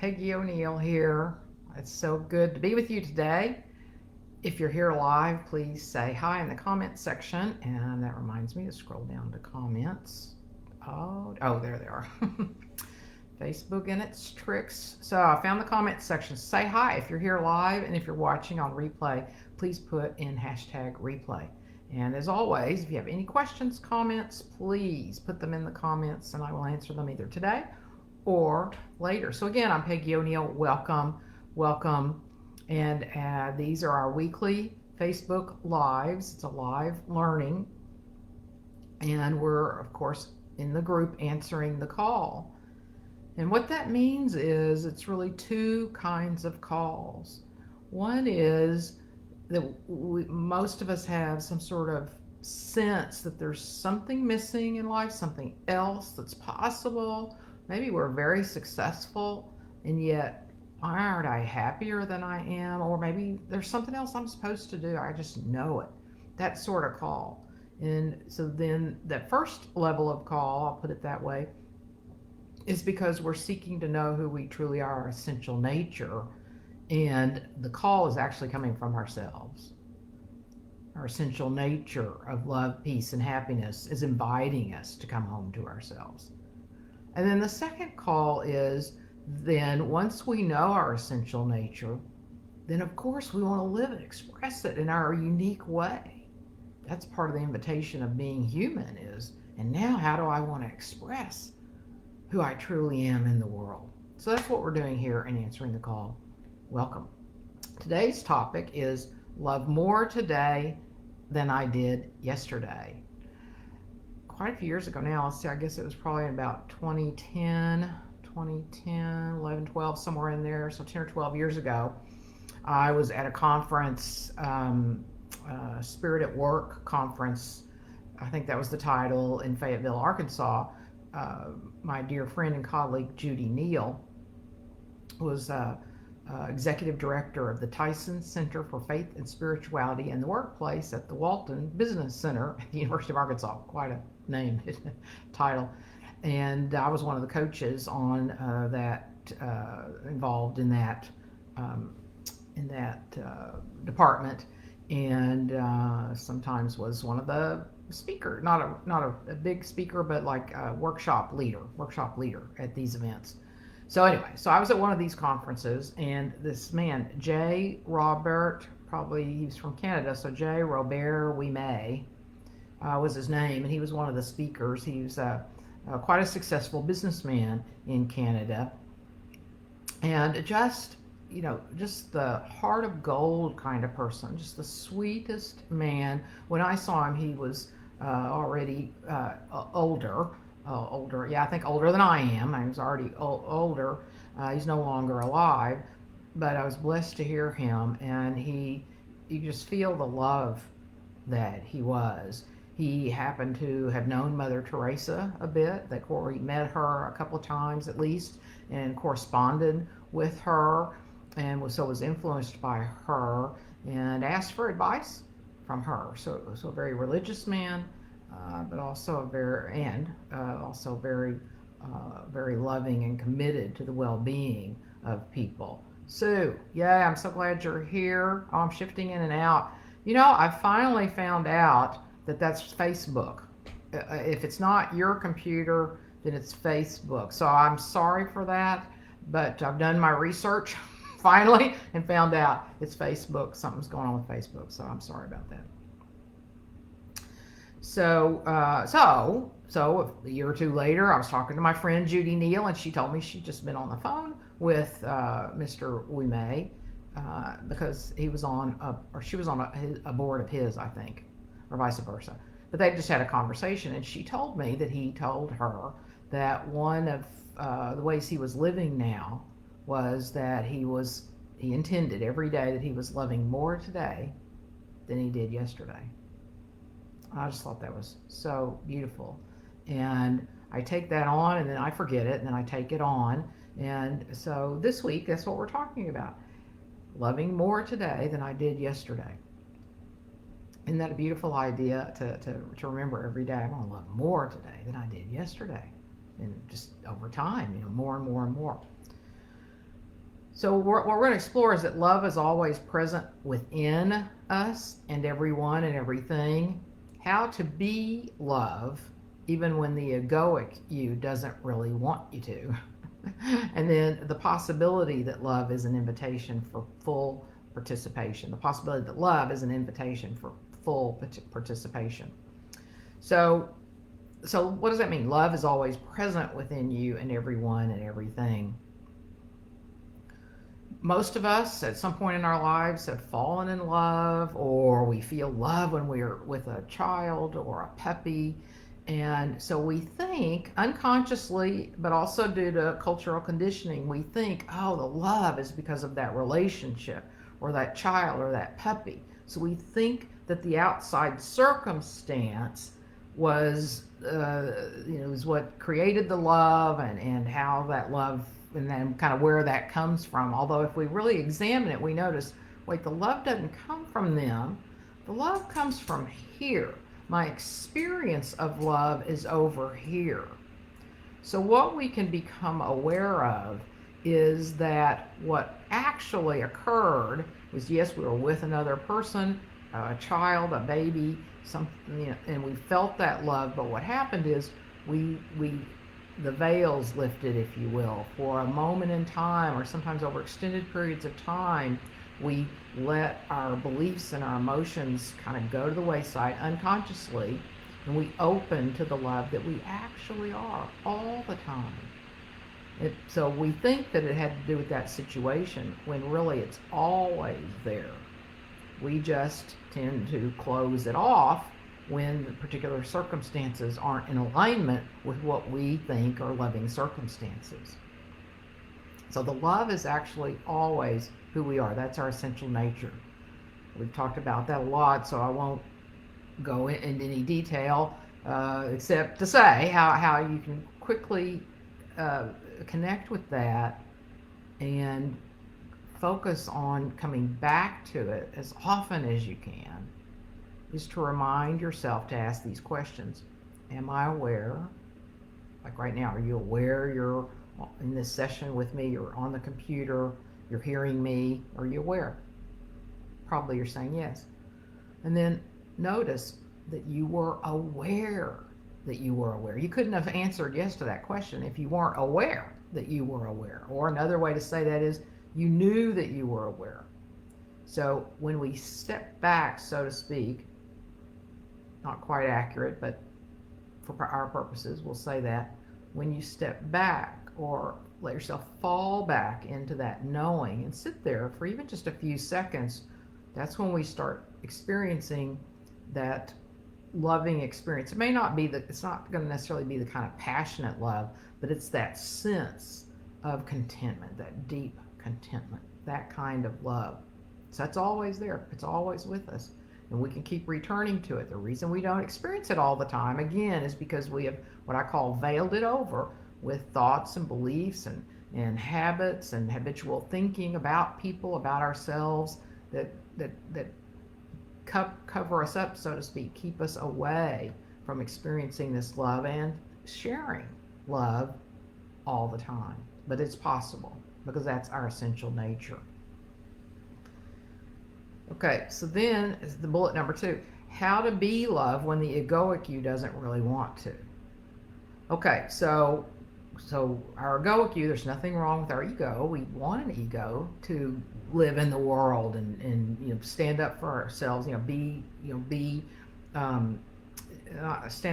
Peggy O'Neill here. It's so good to be with you today. If you're here live, please say hi in the comments section. And that reminds me to scroll down to comments. Oh, there they are. Facebook and its tricks. So I found the comments section. Say hi if you're here live, and if you're watching on replay, please put in hashtag replay. And as always, if you have any questions, comments, please put them in the comments and I will answer them either today or later. So again, I'm Peggy O'Neill. Welcome. And these are our weekly Facebook Lives. It's a live learning. And we're, of course, in the group answering the call. And what that means is it's really two kinds of calls. One is that most of us have some sort of sense that there's something missing in life, something else that's possible. Maybe we're very successful, and yet, why aren't I happier than I am? Or maybe there's something else I'm supposed to do. I just know it. That sort of call. And so then that first level of call, I'll put it that way, is because we're seeking to know who we truly are, our essential nature. And the call is actually coming from ourselves. Our essential nature of love, peace, and happiness is inviting us to come home to ourselves. And then the second call is then once we know our essential nature, then of course we want to live and express it in our unique way. That's part of the invitation of being human is, and now how do I want to express who I truly am in the world? So that's what we're doing here in answering the call. Welcome. Today's topic is love more today than I did yesterday. Quite a few years ago now, let's see, I guess it was probably about 2010, 11, 12, somewhere in there, so 10 or 12 years ago, I was at a conference, Spirit at Work conference, I think that was the title, in Fayetteville, Arkansas. My dear friend and colleague Judy Neal was executive director of the Tyson Center for Faith and Spirituality in the Workplace at the Walton Business Center at the University of Arkansas. Quite a name, title. And I was one of the coaches on that, involved in that department, and sometimes was one of the speaker, not a big speaker, but like a workshop leader at these events. So anyway, so I was at one of these conferences, and this man, J. Robert, probably he was from Canada, so J. Robert Ouimet was his name, and he was one of the speakers. He was quite a successful businessman in Canada, and just the heart of gold kind of person, just the sweetest man. When I saw him, he was already older. Yeah, I think older than I am. I was already older. He's no longer alive, but I was blessed to hear him, and you just feel the love that he was. He happened to have known Mother Teresa a bit. That Corey met her a couple of times at least, and corresponded with her, and was influenced by her, and asked for advice from her. So it was a very religious man, but also very loving and committed to the well-being of people. Sue, yeah, I'm so glad you're here. Oh, I'm shifting in and out. I finally found out that that's Facebook. If it's not your computer, then it's Facebook. So I'm sorry for that, but I've done my research finally and found out it's Facebook. Something's going on with Facebook, so I'm sorry about that. So a year or two later, I was talking to my friend Judy Neal, and she told me she'd just been on the phone with Mr. Ouimet because he was she was on a board of his, I think, or vice versa. But they just had a conversation, and she told me that he told her that one of the ways he was living now was that he intended every day that he was loving more today than he did yesterday. I just thought that was so beautiful. And I take that on, and then I forget it, and then I take it on. And so this week, that's what we're talking about. Loving more today than I did yesterday. Isn't that a beautiful idea to remember every day? I'm going to love more today than I did yesterday. And just over time, more and more and more. So what we're going to explore is that love is always present within us and everyone and everything. How to be love even when the egoic you doesn't really want you to. And then the possibility that love is an invitation for full participation. The possibility that love is an invitation for full participation. So so what does that mean? Love is always present within you and everyone and everything. Most of us at some point in our lives have fallen in love, or we feel love when we're with a child or a puppy. And so we think unconsciously, but also due to cultural conditioning, we think, oh, the love is because of that relationship or that child or that puppy. So we think that the outside circumstance was, is what created the love, and how that love, and then kind of where that comes from. Although if we really examine it, we notice, wait, the love doesn't come from them. The love comes from here. My experience of love is over here. So what we can become aware of is that what actually occurred was, yes, we were with another person, a child, a baby, something, and we felt that love. But what happened is we the veils lifted, if you will, for a moment in time, or sometimes over extended periods of time. We let our beliefs and our emotions kind of go to the wayside unconsciously, and we open to the love that we actually are all the time. So we think that it had to do with that situation, when really it's always there. We just tend to close it off when the particular circumstances aren't in alignment with what we think are loving circumstances. So the love is actually always who we are. That's our essential nature. We've talked about that a lot, so I won't go into any detail, except to say how you can quickly connect with that and focus on coming back to it as often as you can, is to remind yourself to ask these questions. Am I aware? Like right now, are you aware you're in this session with me? You're on the computer, you're hearing me. Are you aware? Probably you're saying yes. And then notice that you were aware that you were aware. You couldn't have answered yes to that question if you weren't aware that you were aware. Or another way to say that is, you knew that you were aware. So when we step back, so to speak, not quite accurate, but for our purposes, we'll say that when you step back, or let yourself fall back into that knowing and sit there for even just a few seconds, that's when we start experiencing that loving experience. It may not be that, it's not going to necessarily be the kind of passionate love, but it's that sense of contentment, that deep contentment, that kind of love. So that's always there. It's always with us. And we can keep returning to it. The reason we don't experience it all the time, again, is because we have what I call veiled it over with thoughts and beliefs and habits and habitual thinking about people, about ourselves, that cover us up, so to speak, keep us away from experiencing this love and sharing love all the time. But it's possible, because that's our essential nature. Okay, so then is the bullet number 2. How to be love when the egoic you doesn't really want to. Okay, so our egoic you, there's nothing wrong with our ego. We want an ego to live in the world and stand up for ourselves. Stand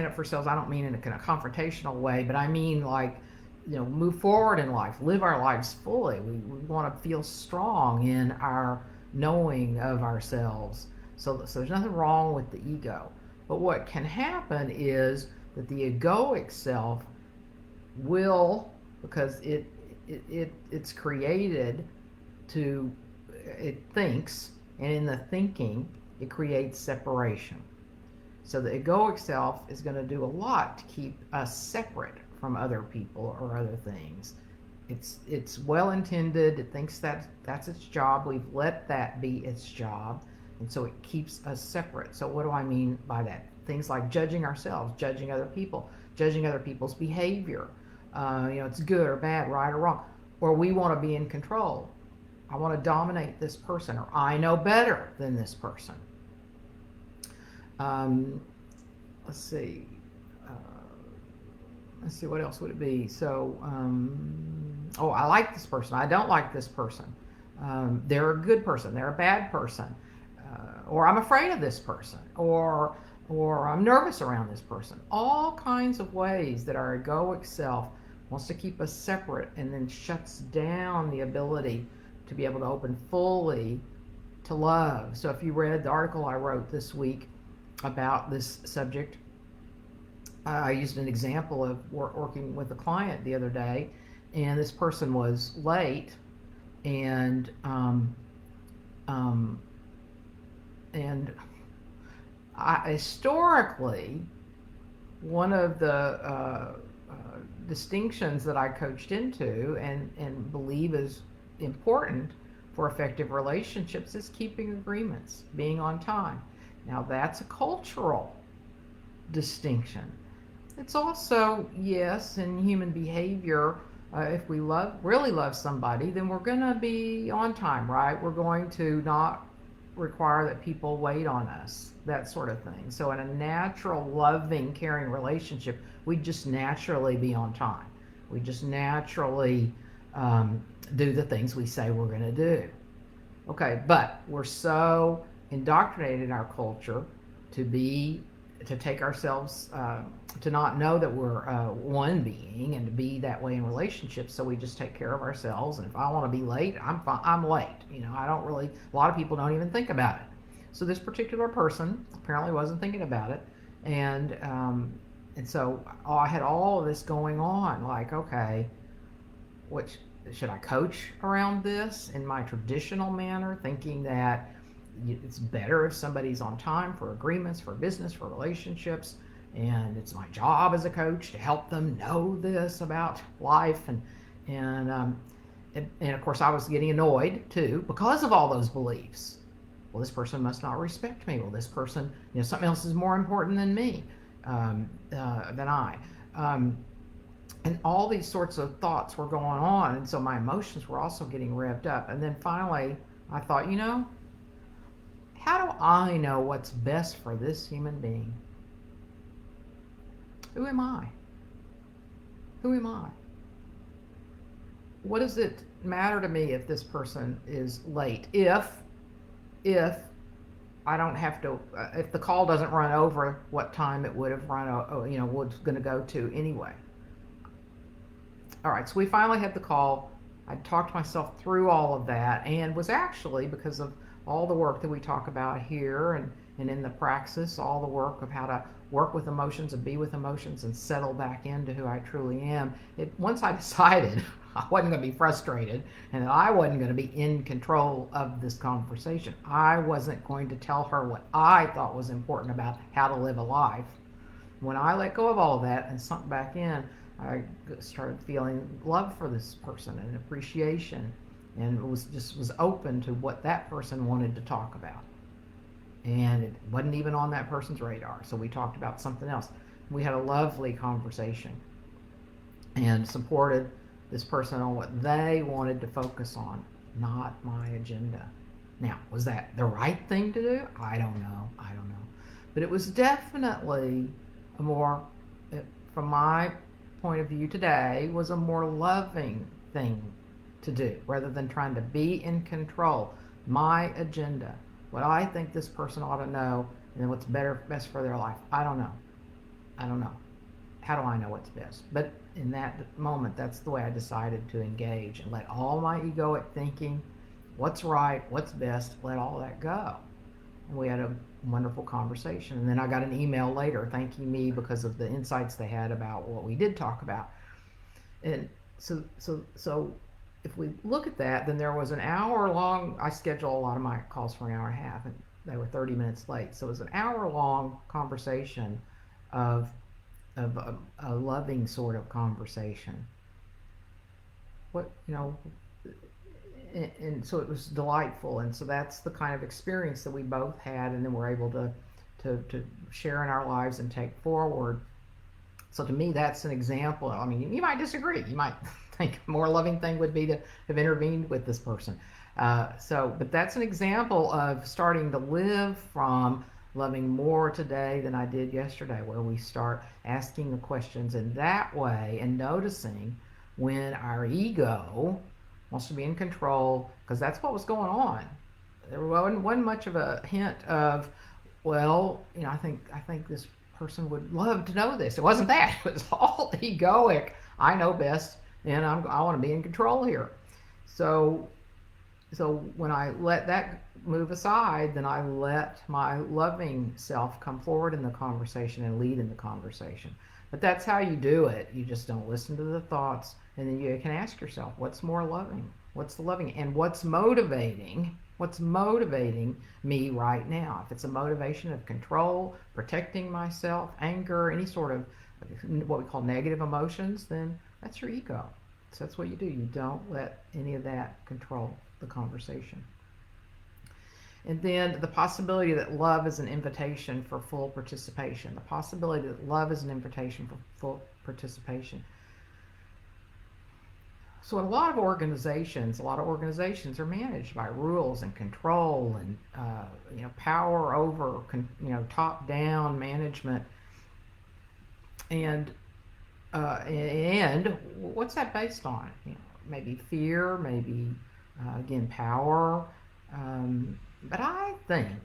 up for ourselves. I don't mean in a kind of confrontational way, but I mean like, move forward in life, live our lives fully. We want to feel strong in our knowing of ourselves. So there's nothing wrong with the ego. But what can happen is that the egoic self will, because it's created to, it thinks, and in the thinking it creates separation. So the egoic self is going to do a lot to keep us separate from other people or other things. It's well intended. It thinks that that's its job. We've let that be its job, and so it keeps us separate. So what do I mean by that? Things like judging ourselves, judging other people, judging other people's behavior. It's good or bad, right or wrong, or we want to be in control. I want to dominate this person, or I know better than this person. Um, let's see. Uh, let's see, what else would it be? So, oh, I like this person. I don't like this person. They're a good person. They're a bad person. Or I'm afraid of this person. Or I'm nervous around this person. All kinds of ways that our egoic self wants to keep us separate and then shuts down the ability to be able to open fully to love. So if you read the article I wrote this week about this subject, I used an example of working with a client the other day, and this person was late, and historically, one of the distinctions that I coached into and believe is important for effective relationships is keeping agreements, being on time. Now, that's a cultural distinction. It's also, yes, in human behavior, if we really love somebody, then we're going to be on time, right? We're going to not require that people wait on us, that sort of thing. So in a natural, loving, caring relationship, we just naturally be on time. We just naturally do the things we say we're going to do. Okay, but we're so indoctrinated in our culture to take ourselves to not know that we're one being and to be that way in relationships. So we just take care of ourselves. And if I want to be late, I'm late. I don't really. A lot of people don't even think about it. So this particular person apparently wasn't thinking about it, and so I had all of this going on. Like, okay, which should I coach around this in my traditional manner, thinking that it's better if somebody's on time for agreements, for business, for relationships, and it's my job as a coach to help them know this about life, and of course I was getting annoyed too because of all those beliefs. Well, this person must not respect me. Well, this person, something else is more important than me, than I. And all these sorts of thoughts were going on, and so my emotions were also getting revved up. And then finally, I thought, how do I know what's best for this human being? Who am I? Who am I? What does it matter to me if this person is late? If I don't have to, if the call doesn't run over what time it would have run, was going to go to anyway. All right, so we finally had the call. I talked myself through all of that, and was actually, because of all the work that we talk about here and in the praxis, all the work of how to work with emotions and be with emotions and settle back into who I truly am. Once I decided I wasn't going to be frustrated and that I wasn't going to be in control of this conversation, I wasn't going to tell her what I thought was important about how to live a life. When I let go of all of that and sunk back in, I started feeling love for this person and appreciation, and was open to what that person wanted to talk about. And it wasn't even on that person's radar, so we talked about something else. We had a lovely conversation and supported this person on what they wanted to focus on, not my agenda. Now, was that the right thing to do? I don't know. But it was definitely from my point of view today, was a more loving thing to do, rather than trying to be in control. My agenda, what I think this person ought to know, and then what's best for their life. I don't know. How do I know what's best? But in that moment, that's the way I decided to engage and let all my egoic thinking, what's right, what's best, let all that go. And we had a wonderful conversation. And then I got an email later thanking me because of the insights they had about what we did talk about. And so if we look at that, then there was an hour long, I schedule a lot of my calls for an hour and a half, and they were 30 minutes late. So it was an hour long conversation of a loving sort of conversation. And so it was delightful, and so that's the kind of experience that we both had, and then we're able to share in our lives and take forward. So to me, that's an example. I mean, you might disagree. You might think a more loving thing would be to have intervened with this person. But that's an example of starting to live from loving more today than I did yesterday, where we start asking the questions in that way and noticing when our ego wants to be in control, because that's what was going on. There wasn't much of a hint of, well, I think this person would love to know this. It wasn't that. It was all egoic. I know best, and I want to be in control here. So so when I let that move aside, then I let my loving self come forward in the conversation and lead in the conversation. But that's how you do it. You just don't listen to the thoughts, and then you can ask yourself, what's more loving? What's the loving? And what's motivating? What's motivating me right now? If it's a motivation of control, protecting myself, anger, any sort of what we call negative emotions, then that's your ego. So that's what you do. You don't let any of that control the conversation. And then the possibility that love is an invitation for full participation. The possibility that love is an invitation for full participation. So a lot of organizations are managed by rules and control and power over top-down management. And what's that based on? Maybe fear, maybe again power. But I think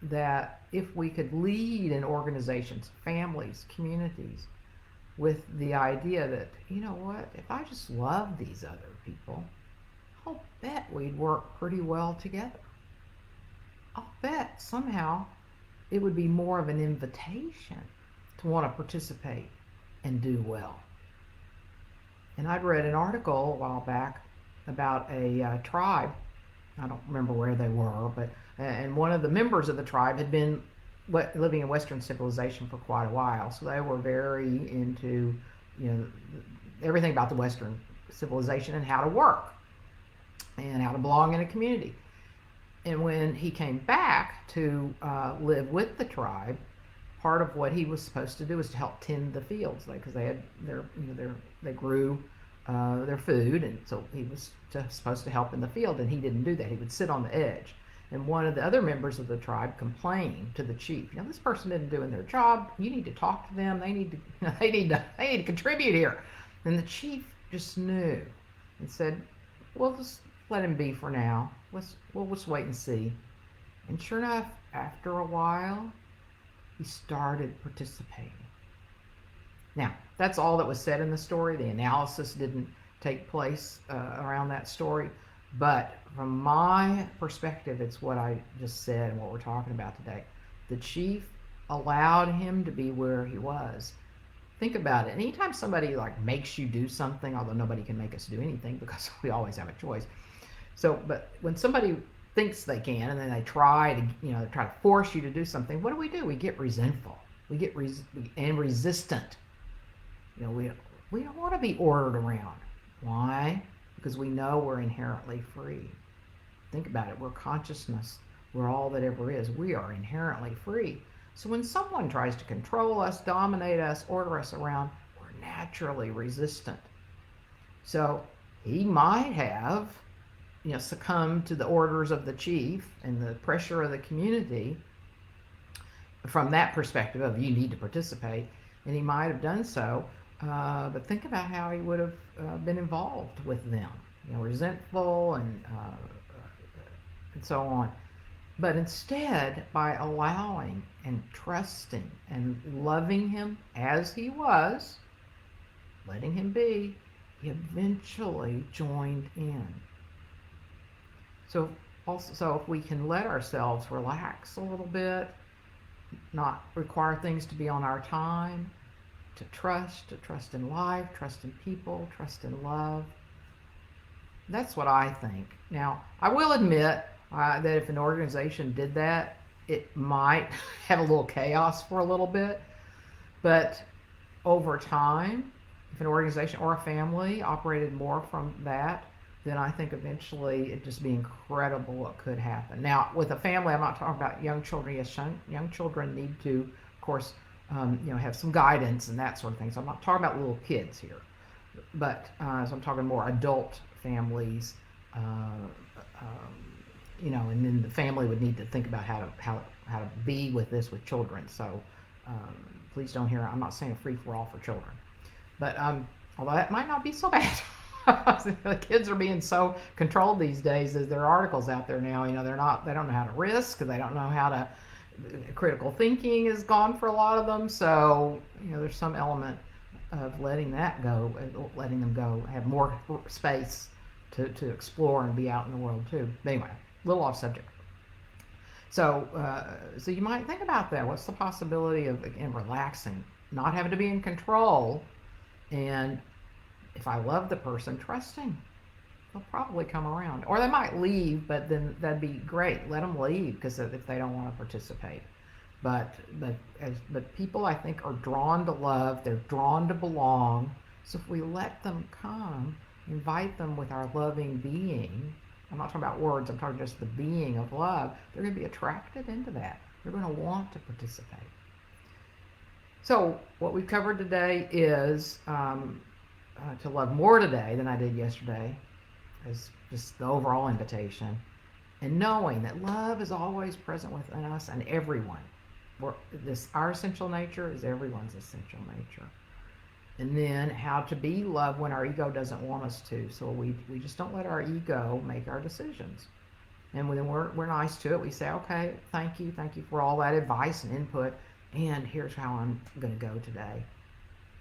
that if we could lead in organizations, families, communities, with the idea that, you know what, if I just love these other people, I'll bet we'd work pretty well together. I'll bet somehow it would be more of an invitation to want to participate and do well. And I'd read an article a while back about a tribe. I don't remember where they were, but and one of the members of the tribe had been living in Western civilization for quite a while, so they were very into everything about the Western civilization and how to work and how to belong in a community. And when he came back to live with the tribe, part of what he was supposed to do was to help tend the fields, because they had they grew their food, and so he was supposed to help in the field, and he didn't do that. He would sit on the edge. And one of the other members of the tribe complained to the chief, this person isn't doing their job. You need to talk to them. They need to contribute here. And the chief just knew and said, well, just let him be for now. We'll just wait and see. And sure enough, after a while, he started participating. Now, that's all that was said in the story. The analysis didn't take place around that story. But from my perspective, it's what I just said and what we're talking about today. The chief allowed him to be where he was. Think about it. Anytime somebody makes you do something, although nobody can make us do anything because we always have a choice. So, but when somebody thinks they can and then they try to force you to do something, what do? We get resentful. We get resistant. We don't want to be ordered around. Why? Because we know we're inherently free. Think about it. We're consciousness. We're all that ever is. We are inherently free. So when someone tries to control us, dominate us, order us around, we're naturally resistant. So he might have succumbed to the orders of the chief and the pressure of the community from that perspective of you need to participate, and he might have done so. But think about how he would have been involved with them, resentful and so on. But instead, by allowing and trusting and loving him as he was, letting him be, he eventually joined in. So if we can let ourselves relax a little bit, not require things to be on our time, to trust in life, trust in people, trust in love. That's what I think. Now, I will admit that if an organization did that, it might have a little chaos for a little bit. But over time, if an organization or a family operated more from that, then I think eventually it'd just be incredible what could happen. Now, with a family, I'm not talking about young children. Yes, young children need to, of course, have some guidance and that sort of thing. So I'm not talking about little kids here, but so I'm talking more adult families. Uh, and then the family would need to think about how to be with this with children. So please don't hear. I'm not saying a free for all for children, but although that might not be so bad. The kids are being so controlled these days. As there are articles out there now, they don't know how to risk. They don't know how to. Critical thinking is gone for a lot of them. So there's some element of letting that go, letting them go, have more space to explore and be out in the world too. But anyway, a little off subject. So, so you might think about that. What's the possibility of, again, relaxing, not having to be in control, and if I love the person, trusting they'll probably come around, or they might leave, but then that'd be great. Let them leave because if they don't want to participate. But people, I think, are drawn to love. They're drawn to belong. So if we let them come, invite them with our loving being. I'm not talking about words. I'm talking just the being of love. They're going to be attracted into that. They're going to want to participate. So what we've covered today is to love more today than I did yesterday, as just the overall invitation, and knowing that love is always present within us and everyone. Our essential nature is everyone's essential nature. And then how to be loved when our ego doesn't want us to. So we just don't let our ego make our decisions. And when we're nice to it, we say, okay, thank you for all that advice and input, and here's how I'm going to go today.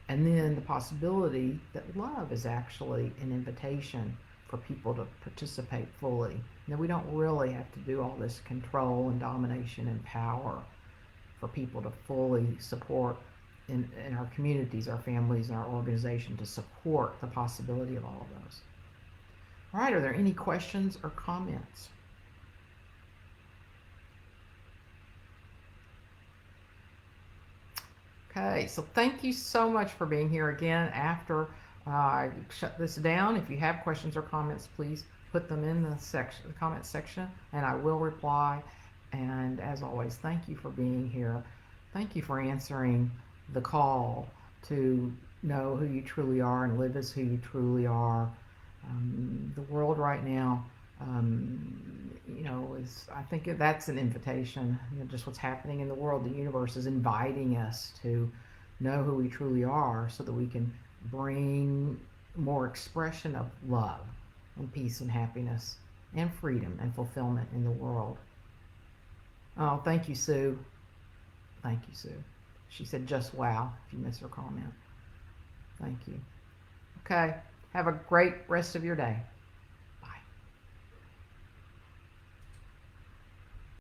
And then the possibility that love is actually an invitation for people to participate fully. That we don't really have to do all this control and domination and power for people to fully support in our communities, our families, and our organization, to support the possibility of all of those. All right, are there any questions or comments? Okay, so thank you so much for being here again. After I shut this down, if you have questions or comments, please put them in the comment section, and I will reply. And as always, thank you for being here. Thank you for answering the call to know who you truly are and live as who you truly are. The world right now, I think that's an invitation. Just what's happening in the world, the universe is inviting us to know who we truly are, so that we can bring more expression of love and peace and happiness and freedom and fulfillment in the world. Oh, thank you, Sue. Thank you, Sue. She said just wow if you miss her comment. Thank you. Okay, have a great rest of your day.